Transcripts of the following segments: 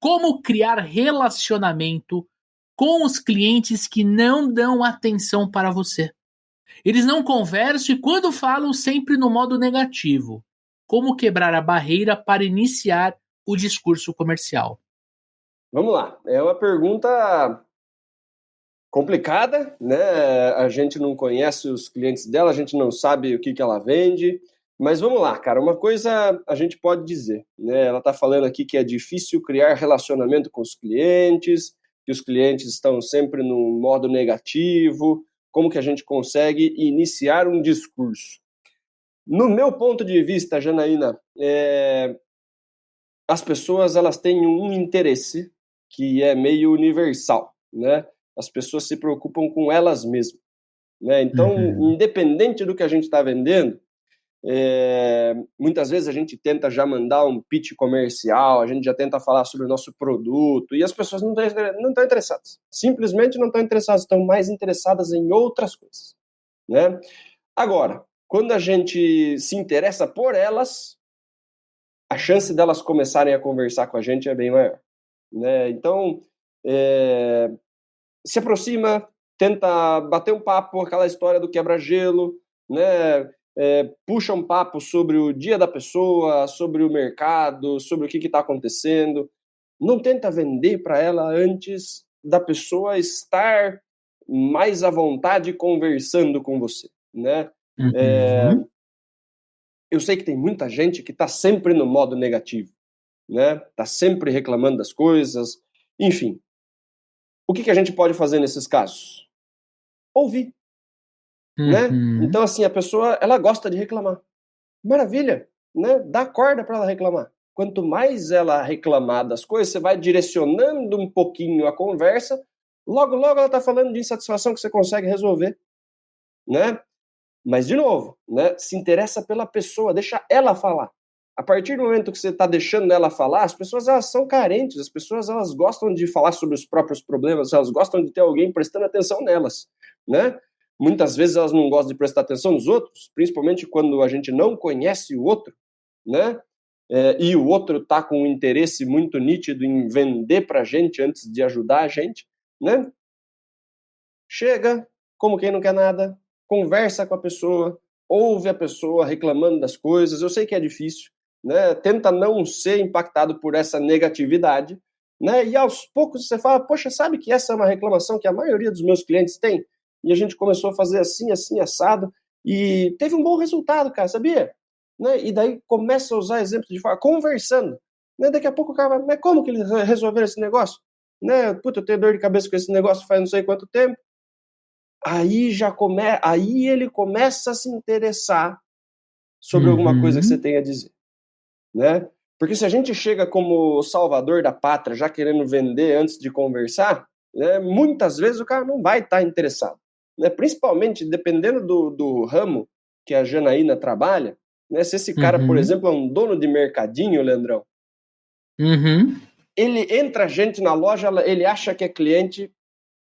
Como criar relacionamento com os clientes que não dão atenção para você. Eles não conversam e quando falam sempre no modo negativo. Como quebrar a barreira para iniciar o discurso comercial? Vamos lá, é uma pergunta complicada, né? A gente não conhece os clientes dela, a gente não sabe o que ela vende, mas vamos lá, cara, uma coisa a gente pode dizer, né? Ela está falando aqui que é difícil criar relacionamento com os clientes, que os clientes estão sempre no modo negativo, como que a gente consegue iniciar um discurso? No meu ponto de vista, Janaína, as pessoas elas têm um interesse que é meio universal, né? As pessoas se preocupam com elas mesmas, né? Então, independente do que a gente está vendendo, muitas vezes a gente tenta já mandar um pitch comercial, a gente já tenta falar sobre o nosso produto e as pessoas não estão interessadas. Simplesmente não estão interessadas, estão mais interessadas em outras coisas, né? Agora, quando a gente se interessa por elas, a chance delas começarem a conversar com a gente é bem maior, né? Então, se aproxima, tenta bater um papo, aquela história do quebra-gelo, né? Puxa um papo sobre o dia da pessoa, sobre o mercado, sobre o que está acontecendo. Não tenta vender para ela antes da pessoa estar mais à vontade conversando com você, né? Eu sei que tem muita gente que está sempre no modo negativo, né? Está sempre reclamando das coisas, enfim. O que a gente pode fazer nesses casos? Ouvir, né? Então, assim, a pessoa, ela gosta de reclamar. Maravilha, né? Dá corda para ela reclamar. Quanto mais ela reclamar das coisas, você vai direcionando um pouquinho a conversa, logo, logo ela está falando de insatisfação que você consegue resolver, né? Mas, de novo, né? Se interessa pela pessoa, deixa ela falar. A partir do momento que você está deixando ela falar, as pessoas elas são carentes, as pessoas elas gostam de falar sobre os próprios problemas, elas gostam de ter alguém prestando atenção nelas, né? Muitas vezes elas não gostam de prestar atenção nos outros, principalmente quando a gente não conhece o outro, né? E o outro está com um interesse muito nítido em vender para a gente antes de ajudar a gente, né? Chega, como quem não quer nada, conversa com a pessoa, ouve a pessoa reclamando das coisas. Eu sei que é difícil, né? Tenta não ser impactado por essa negatividade, né? E aos poucos você fala, poxa, sabe que essa é uma reclamação que a maioria dos meus clientes tem? E a gente começou a fazer assim, assim, assado, e teve um bom resultado, cara, sabia? Né? E daí começa a usar exemplos de forma, conversando. Né? Daqui a pouco o cara vai, mas como que eles resolveram esse negócio? Né? Puta, eu tenho dor de cabeça com esse negócio faz não sei quanto tempo. Aí ele começa a se interessar sobre alguma coisa que você tem a dizer, né? Porque se a gente chega como salvador da pátria, já querendo vender antes de conversar, né, muitas vezes o cara não vai estar interessado, né? Principalmente dependendo do ramo que a Janaína trabalha, né? Se esse cara, por exemplo, é um dono de mercadinho, Leandrão, ele entra gente na loja, ele acha que é cliente,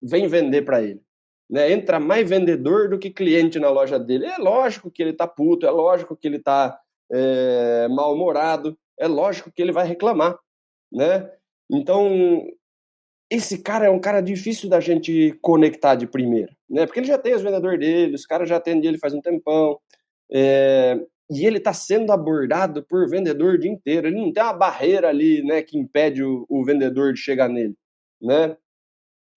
vem vender para ele. Né, entra mais vendedor do que cliente na loja dele. É lógico que ele tá puto, é lógico que ele tá mal-humorado, é lógico que ele vai reclamar, né? Então, esse cara é um cara difícil da gente conectar de primeira, né? Porque ele já tem os vendedores dele, os caras já atendem ele faz um tempão, e ele tá sendo abordado por vendedor o dia inteiro. Ele não tem uma barreira ali, né, que impede o vendedor de chegar nele, né?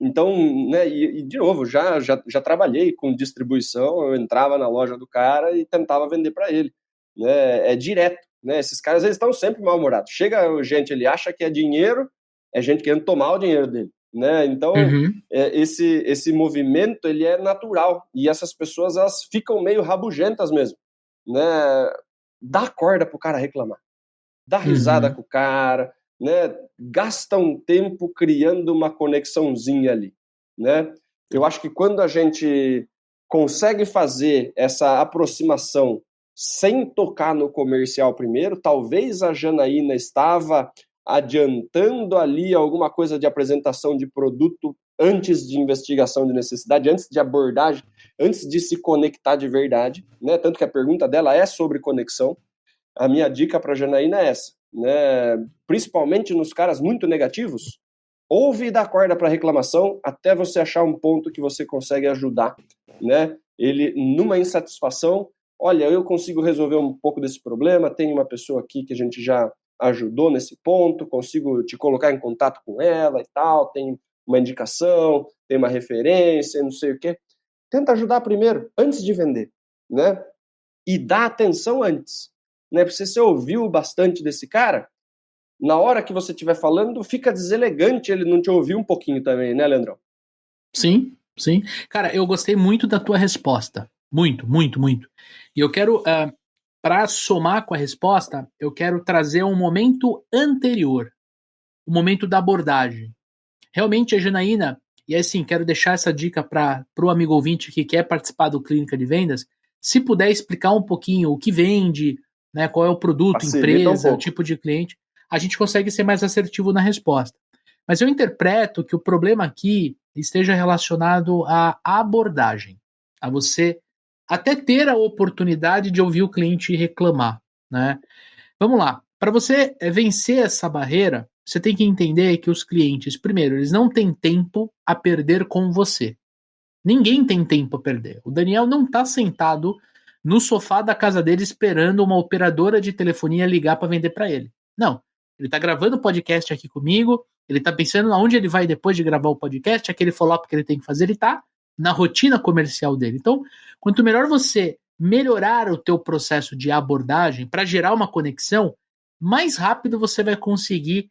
Então, né, e de novo, já trabalhei com distribuição, eu entrava na loja do cara e tentava vender para ele, né, é direto, né, esses caras eles estão sempre mal-humorados, chega gente, ele acha que é dinheiro, é gente querendo tomar o dinheiro dele, né, então esse movimento, ele é natural, e essas pessoas, elas ficam meio rabugentas mesmo, né, dá corda pro cara reclamar, dá risada com o cara, né, gasta um tempo criando uma conexãozinha ali, né? Eu acho que quando a gente consegue fazer essa aproximação sem tocar no comercial primeiro, talvez a Janaína estava adiantando ali alguma coisa de apresentação de produto antes de investigação de necessidade, antes de abordagem, antes de se conectar de verdade, né? Tanto que a pergunta dela é sobre conexão. A minha dica para a Janaína é essa, né, principalmente nos caras muito negativos, ouve e dá corda para reclamação até você achar um ponto que você consegue ajudar, né? Ele, numa insatisfação, olha, eu consigo resolver um pouco desse problema, tem uma pessoa aqui que a gente já ajudou nesse ponto, consigo te colocar em contato com ela e tal, tem uma indicação, tem uma referência, não sei o quê. Tenta ajudar primeiro, antes de vender, né? E dá atenção antes, né? Porque se você ouviu bastante desse cara, na hora que você estiver falando, fica deselegante ele não te ouvir um pouquinho também, né, Leandrão? Sim, sim. Cara, eu gostei muito da tua resposta. Muito, muito, muito. E eu quero, para somar com a resposta, eu quero trazer um momento anterior, o momento da abordagem. Realmente a Janaína, e assim, quero deixar essa dica para o amigo ouvinte que quer participar do Clínica de Vendas, se puder explicar um pouquinho o que vende, né, qual é o produto, Facilita empresa, um o tipo de cliente, a gente consegue ser mais assertivo na resposta. Mas eu interpreto que o problema aqui esteja relacionado à abordagem, a você até ter a oportunidade de ouvir o cliente reclamar, né? Vamos lá. Para você vencer essa barreira, você tem que entender que os clientes, primeiro, eles não têm tempo a perder com você. Ninguém tem tempo a perder. O Daniel não está sentado no sofá da casa dele esperando uma operadora de telefonia ligar para vender para ele. Não. Ele está gravando o podcast aqui comigo, ele está pensando aonde ele vai depois de gravar o podcast, aquele follow-up que ele tem que fazer, ele está na rotina comercial dele. Então, quanto melhor você melhorar o teu processo de abordagem para gerar uma conexão, mais rápido você vai conseguir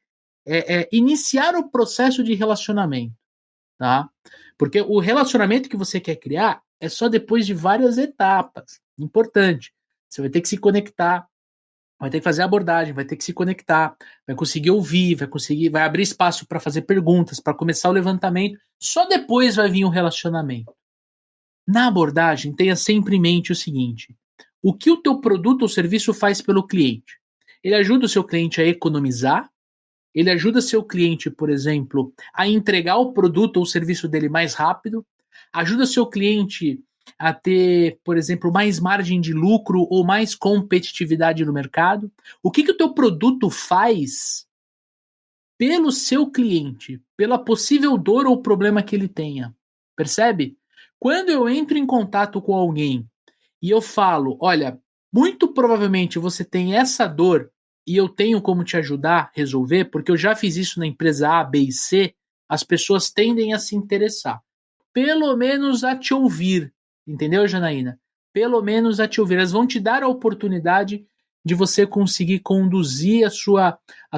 iniciar o processo de relacionamento, tá? Porque o relacionamento que você quer criar é só depois de várias etapas. Importante. Você vai ter que se conectar, vai ter que fazer a abordagem, vai ter que se conectar, vai conseguir ouvir, vai abrir espaço para fazer perguntas, para começar o levantamento. Só depois vai vir o relacionamento. Na abordagem, tenha sempre em mente o seguinte: o que o teu produto ou serviço faz pelo cliente? Ele ajuda o seu cliente a economizar, ele ajuda seu cliente, por exemplo, a entregar o produto ou serviço dele mais rápido, ajuda seu cliente a ter, por exemplo, mais margem de lucro ou mais competitividade no mercado. O que o teu produto faz pelo seu cliente, pela possível dor ou problema que ele tenha? Percebe? Quando eu entro em contato com alguém e eu falo, olha, muito provavelmente você tem essa dor e eu tenho como te ajudar a resolver, porque eu já fiz isso na empresa A, B e C, as pessoas tendem a se interessar. Pelo menos a te ouvir. Entendeu, Janaína? Pelo menos a te ouvir. Elas vão te dar a oportunidade de você conseguir conduzir a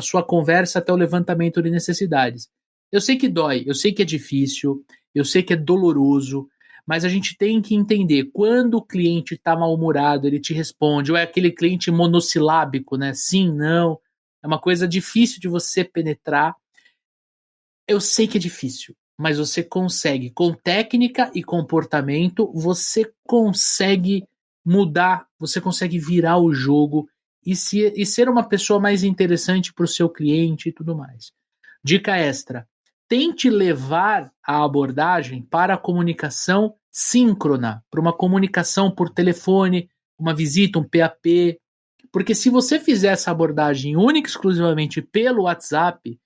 sua conversa até o levantamento de necessidades. Eu sei que dói, eu sei que é difícil, eu sei que é doloroso, mas a gente tem que entender, quando o cliente está mal-humorado, ele te responde, ou é aquele cliente monossilábico, né? Sim, não. É uma coisa difícil de você penetrar. Eu sei que é difícil, mas você consegue. Com técnica e comportamento, você consegue mudar, você consegue virar o jogo e ser uma pessoa mais interessante para o seu cliente e tudo mais. Dica extra: tente levar a abordagem para a comunicação síncrona, para uma comunicação por telefone, uma visita, um PAP. Porque se você fizer essa abordagem única e exclusivamente pelo WhatsApp,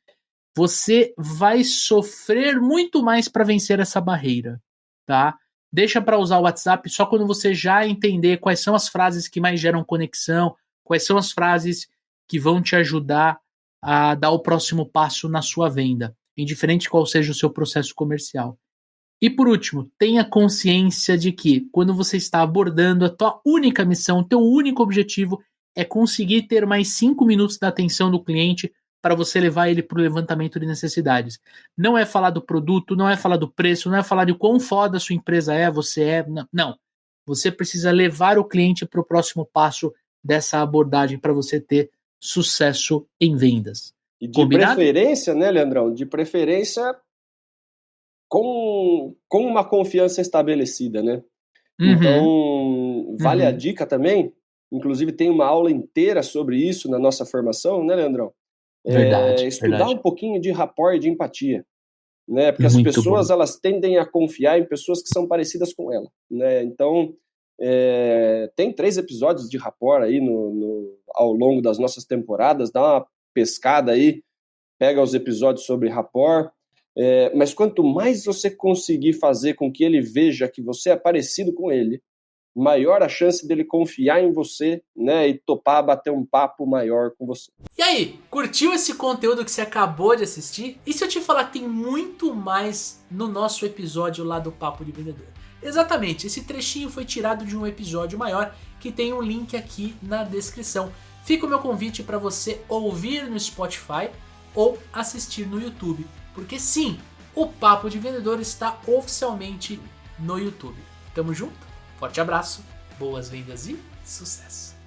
você vai sofrer muito mais para vencer essa barreira, tá? Deixa para usar o WhatsApp só quando você já entender quais são as frases que mais geram conexão, quais são as frases que vão te ajudar a dar o próximo passo na sua venda, indiferente qual seja o seu processo comercial. E por último, tenha consciência de que quando você está abordando a tua única missão, o teu único objetivo é conseguir ter mais 5 minutos da atenção do cliente para você levar ele para o levantamento de necessidades. Não é falar do produto, não é falar do preço, não é falar de quão foda a sua empresa é, você é. Não. Você precisa levar o cliente para o próximo passo dessa abordagem para você ter sucesso em vendas. E de Combinado? preferência, né, Leandrão? De preferência com uma confiança estabelecida, né? Uhum. Então, vale a dica também. Inclusive, tem uma aula inteira sobre isso na nossa formação, né, Leandrão? Verdade. Estudar um pouquinho de rapport e de empatia, né? Porque as Muito pessoas bom. elas tendem a confiar em pessoas que são parecidas com ela, né? Então, Tem 3 episódios de rapport aí ao longo das nossas temporadas, dá uma pescada aí, pega os episódios sobre rapport, mas quanto mais você conseguir fazer com que ele veja que você é parecido com ele, maior a chance dele confiar em você, né, e topar bater um papo maior com você. E aí, curtiu esse conteúdo que você acabou de assistir? E se eu te falar que tem muito mais no nosso episódio lá do Papo de Vendedor? Exatamente, esse trechinho foi tirado de um episódio maior que tem um link aqui na descrição. Fica o meu convite para você ouvir no Spotify ou assistir no YouTube, porque sim, o Papo de Vendedor está oficialmente no YouTube. Tamo junto? Forte abraço, boas vendas e sucesso!